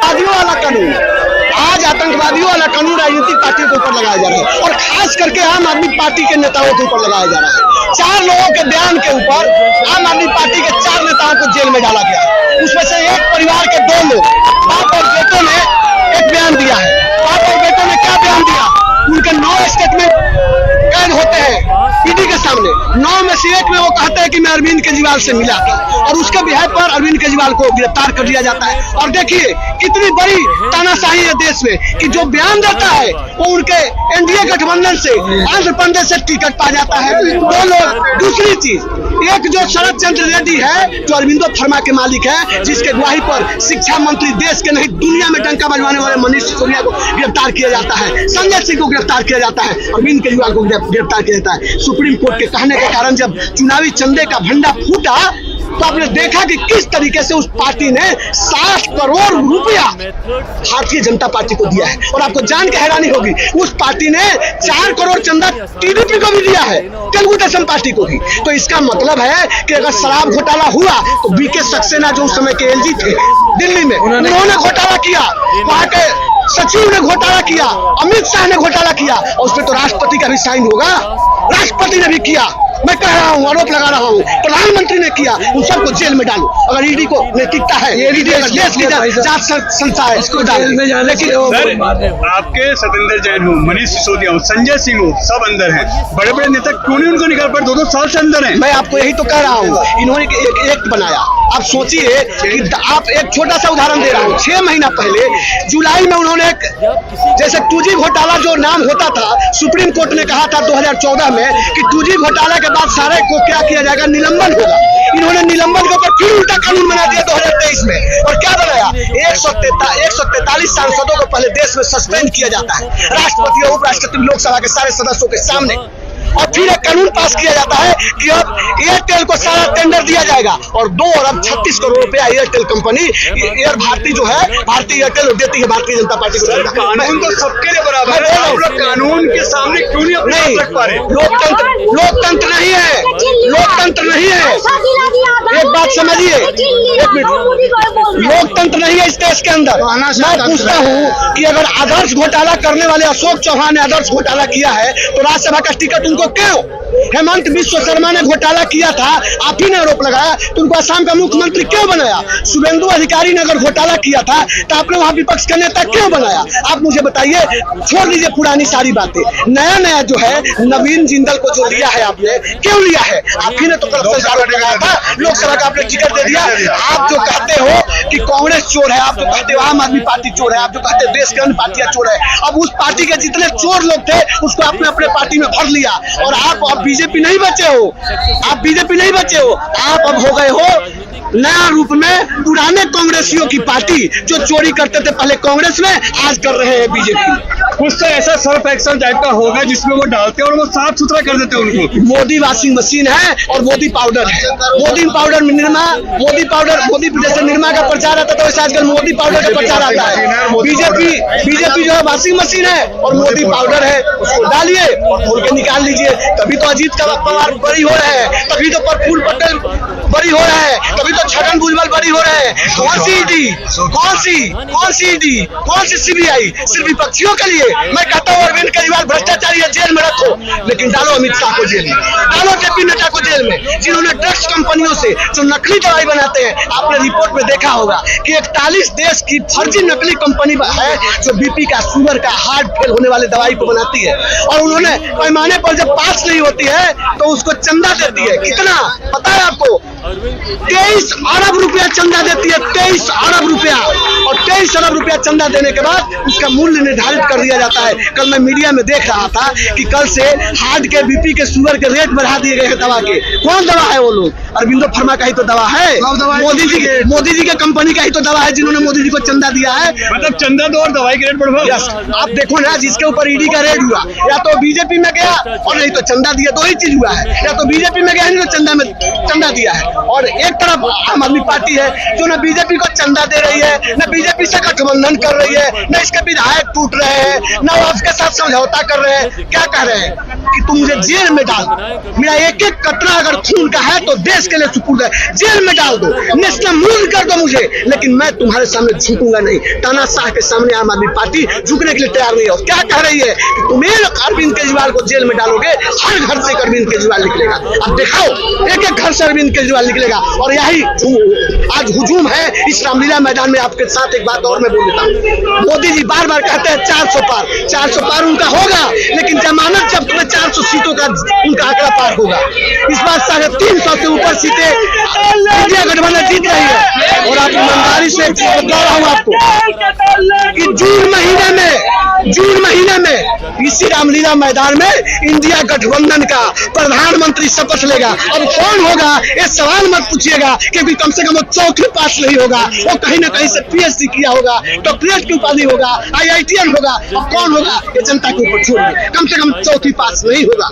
आतंकवादियों वाला कानून, आज आतंकवादियों वाला कानून राजनीतिक पार्टियों के ऊपर लगाया जा रहा है और खास करके आम आदमी पार्टी के नेताओं के ऊपर लगाया जा रहा है। 4 लोगों के बयान के ऊपर आम आदमी पार्टी के 4 नेताओं को जेल में डाला गया। उसमें से एक परिवार के 2 लोग, बाप और बेटों ने एक बयान दिया है। बाप और बेटों ने क्या बयान दिया? उनके 9 स्टेटमेंट कैद होते हैं ईडी के सामने। 9 में से 1 में वो कहते हैं कि मैं अरविंद केजरीवाल से मिला था और उसके बिहार पर अरविंद केजरीवाल को गिरफ्तार कर लिया जाता है। और देखिए कितनी बड़ी तानाशाही है देश में कि जो बयान देता है वो उनके एनडीए गठबंधन से आंध्र प्रदेश से टिकट पा जाता है 2 लोग। दूसरी चीज, एक जो शरद चंद्र रेड्डी है जो अरविंदो फार्मा के मालिक है, जिसके गवाही पर शिक्षा मंत्री देश के नहीं दुनिया में डंका बजवाने वाले मनीष सिसोदिया को गिरफ्तार किया जाता है, संजय सिंह को गिरफ्तार किया जाता है, अरविंद केजरीवाल को गिरफ्तार किया जाता है। सुप्रीम कोर्ट के कहने के कारण जब चुनावी चंदे का भंडा फूटा तो आपने देखा कि किस तरीके से उस पार्टी ने 60 करोड़ रुपया भारतीय जनता पार्टी को दिया है। और आपको जान के हैरानी होगी, उस पार्टी ने 4 करोड़ चंदा टीडीपी को भी दिया है, तेलुगु देशम पार्टी को भी। तो इसका मतलब है कि अगर शराब घोटाला हुआ तो बीके सक्सेना जो उस समय के एलजी थे दिल्ली में, उन्होंने घोटाला किया, वहां के सचिव ने घोटाला किया, अमित शाह ने घोटाला किया और उसमें तो राष्ट्रपति का भी साइन होगा। राष्ट्रपति ने भी किया, मैं कह रहा हूँ, आरोप लगा रहा हूँ, प्रधानमंत्री ने किया। उन सबको जेल में डालो। अगर ईडी को नैतिकता है, ईडी अगर देश की जांच संस्था है, इसको डालो। लेकिन आपके सतेंद्र जैन हो, मनीष सिसोदिया हो, संजय सिंह हो, सब अंदर हैं। बड़े बड़े नेता क्यों नहीं उनको निकाल पर? 2-2 साल से अंदर हैं। मैं आपको यही तो कह रहा हूँ, इन्होंने एक एक्ट बनाया। आप सोचिए कि आप एक छोटा सा उदाहरण दे रहा हूँ। 6 महीना पहले जुलाई में उन्होंने जैसे 2G घोटाला जो नाम होता था, सुप्रीम कोर्ट ने कहा था 2014 में कि 2G घोटाला के बाद सारे को क्या किया जाएगा, निलंबन होगा। इन्होंने निलंबन के ऊपर फिर उल्टा कानून बना दिया 2023 में। और क्या बनाया? 143 सांसदों को पहले देश में सस्पेंड किया जाता है, राष्ट्रपति और उपराष्ट्रपति लोकसभा के सारे सदस्यों के सामने। और फिर एक कानून पास किया जाता है कि अब एयरटेल को सारा टेंडर दिया जाएगा और 2 अरब 36 करोड़ रुपया एयरटेल कंपनी एयर भारती जो है, भारतीय एयरटेल देती है भारतीय जनता पार्टी को। कानून तो सबके लिए बराबर है, आप लोग कानून के सामने क्यों नहीं अपने आप रख पा रहे? लोकतंत्र नहीं है, लोकतंत्र नहीं है। एक बात समझिए, 1 मिनट, लोकतंत्र नहीं है इस देश के अंदर। मैं पूछता हूँ कि अगर आदर्श घोटाला करने वाले अशोक चौहान ने आदर्श घोटाला किया है तो राज्यसभा का टिकट उनको क्यों? हेमंत बिश्व शर्मा ने घोटाला किया था, आप ही ने आरोप लगाया, तो उनको असम का मुख्यमंत्री क्यों बनाया? शुभेंदु अधिकारी ने अगर घोटाला किया था तो आपने वहां विपक्ष का नेता क्यों बनाया? आप मुझे बताइए, छोड़ दीजिए पुरानी सारी बातें। नया जो है, नवीन जिंदल को जो लिया है आपने, क्यों लिया है? आप ही ने तो करप्शन का आरोप लगाया था, लोकसभा का आपने टिकट दे दिया। आप जो कहते हो कि कांग्रेस चोर है, आप जो कहते हो आम आदमी पार्टी चोर है, आप जो कहते हो देश के अन्य पार्टियां चोर है, अब उस पार्टी के जितने चोर लोग थे उसको आपने अपने पार्टी में भर लिया और आप अब बीजेपी नहीं बचे हो, आप बीजेपी नहीं बचे हो, आप अब हो गए हो नया रूप में पुराने कांग्रेसियों की पार्टी जो चोरी करते थे पहले कांग्रेस में, आज कर रहे हैं बीजेपी। कुछ तो ऐसा सर्फ एक्शन टाइप का होगा जिसमें वो डालते हैं और वो साफ सुथरा कर देते हैं उनको। मोदी वॉशिंग मशीन है और मोदी पाउडर है। मोदी पाउडर निर्मा, मोदी पाउडर, मोदी जैसे निर्मा का प्रचार आता था वैसे आजकल मोदी पाउडर का प्रचार आता है। बीजेपी जो है वॉशिंग मशीन है और मोदी पाउडर है, उसको डालिए और खोल के निकाल लीजिए। तभी तो अजीत पवार बड़ी हो रहे हैं, तभी तो प्रफुल्ल पटेल बड़ी हो रहे हैं, तभी तो छगन भुजबल बड़ी हो रहे हैं। कौन सी ईडी, कौन सी ईडी, कौन सी सीबीआई? सिर्फ विपक्षियों के लिए। मैं कहता हूँ अरविंद केजरीवाल भ्रष्टाचारी है, जेल में रखो, लेकिन डालो अमित शाह को जेल में, डालो जेपी नड्डा को जेल में, जिन्होंने ड्रग्स कंपनियों से जो नकली दवाई बनाते हैं। आपने रिपोर्ट में देखा होगा कि 41 देश की फर्जी नकली कंपनी है जो बीपी का, शुगर का, हार्ट फेल होने वाले दवाई को बनाती है और उन्होंने पैमाने पर जब पास नहीं होती है तो उसको चंदा देती है। कितना पता है आपको? 23 अरब रुपया चंदा देती है, 23 अरब रुपया। और 23 अरब रुपया चंदा देने के बाद उसका मूल्य निर्धारित कर दिया जाता है। कल मैं मीडिया में देख रहा था कि कल से हार्ट के, बीपी के, शुगर के रेट बढ़ा दिए गए हैं दवा के। कौन दवा है वो लोग? अरविंदो फार्मा का ही तो दवा है, मोदी जी के कंपनी का ही तो दवा है जिन्होंने मोदी जी को चंदा दिया है। मतलब चंदा दो और दवाई का रेट बढ़ा। आप देखो ना, जिसके ऊपर ईडी का रेड हुआ या तो बीजेपी में गया और नहीं तो चंदा दिया, 2 ही चीज हुआ है। या तो बीजेपी में गया नहीं तो चंदा दिया है। और एक तरफ आम आदमी पार्टी है जो न बीजेपी को चंदा दे रही है, न बीजेपी से गठबंधन कर रही है, न इसके विधायक टूट रहे हैं, न वो उसके साथ समझौता कर रहे हैं। क्या कह रहे हैं कि तुम मुझे जेल में डाल दो, मेरा एक एक कतरा अगर खून का है तो देश के लिए सुपुर्द है, जेल में डाल दो, नेस्तनाबूद कर दो मुझे, लेकिन मैं तुम्हारे सामने झुकूंगा नहीं। तानाशाह के सामने आम आदमी पार्टी झुकने के लिए तैयार नहीं है। और क्या कह रही है कि तुम अरविंद केजरीवाल को जेल में डालोगे, हर घर से अरविंद केजरीवाल निकलेगा। अब दिखाओ, एक एक घर से अरविंद केजरीवाल निकलेगा। और यही आज हुजूम है इस रामलीला मैदान में। आपके साथ एक बात और मैं बोल देता हूँ, मोदी जी बार बार कहते हैं 400 पार, 400 पार उनका होगा, लेकिन जमानत जब तुम्हें 400 सीटों का उनका आंकड़ा पार होगा। इस बार 350 से ऊपर सीटें इंडिया गठबंधन जीत रही है। और आप ईमानदारी से बता रहा हूँ आपको कि जून महीने में इसी रामलीला मैदान में इंडिया गठबंधन का प्रधानमंत्री शपथ लेगा। अब कौन होगा ये सवाल मत पूछिएगा, क्योंकि कम से कम वो चौथी पास नहीं होगा, वो कहीं ना कहीं से PhD किया होगा, डॉक्टरेट की उपाधि होगा, IITN होगा। अब कौन होगा ये जनता के ऊपर छोड़ दे, कम से कम चौथी पास नहीं होगा।